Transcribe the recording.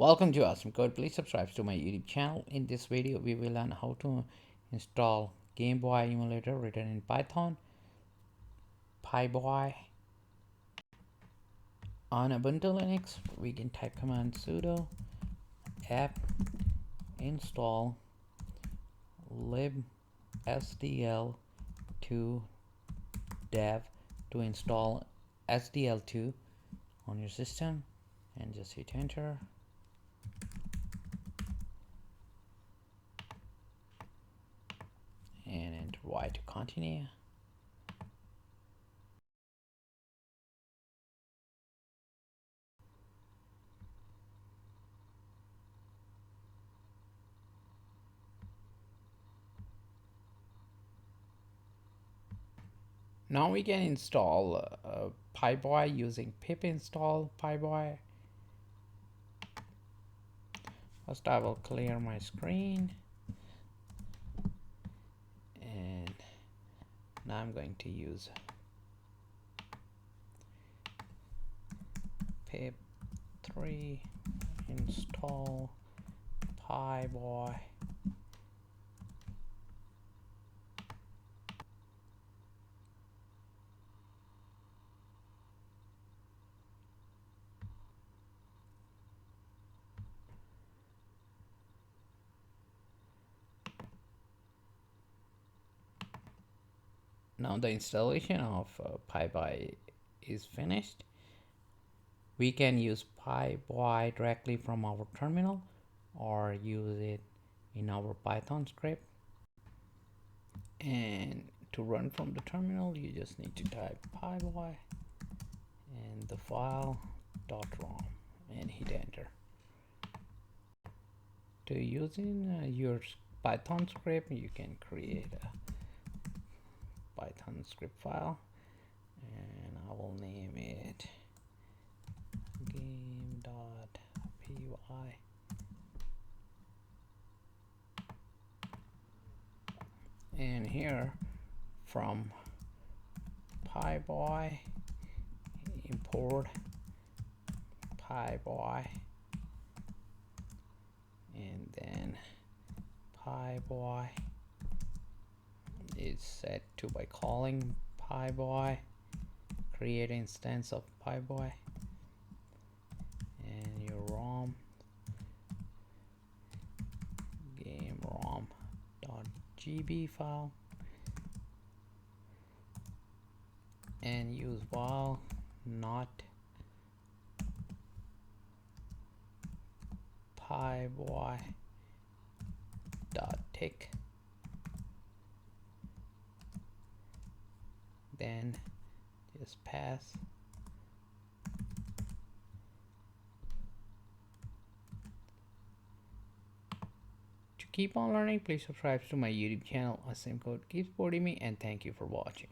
Welcome to Awesome Code. Please subscribe to my YouTube channel. In this video, we will learn how to install Game Boy emulator written in Python, PyBoy. On Ubuntu Linux, we can type command sudo apt install libsdl2 dev to install SDL2 on your system, and just hit enter. And enter Y to continue. Now we can install PyBoy using pip install PyBoy. First I will clear my screen, and now I'm going to use pip 3 install PyBoy. Now the installation of PyBoy is finished. We can use PyBoy directly from our terminal or use it in our Python script. And to run from the terminal, you just need to type PyBoy and the file .rom and hit enter. To use in your Python script, you can create a Python script file, and I will name it game.py. And here from PyBoy, import PyBoy, and then PyBoy is set to by calling PyBoy, create instance of PyBoy, and your ROM game rom.gb file, and use while not PyBoy.tick, then just pass to keep on learning. Please subscribe to my YouTube channel. Awesome Code. Keep supporting me, and thank you for watching.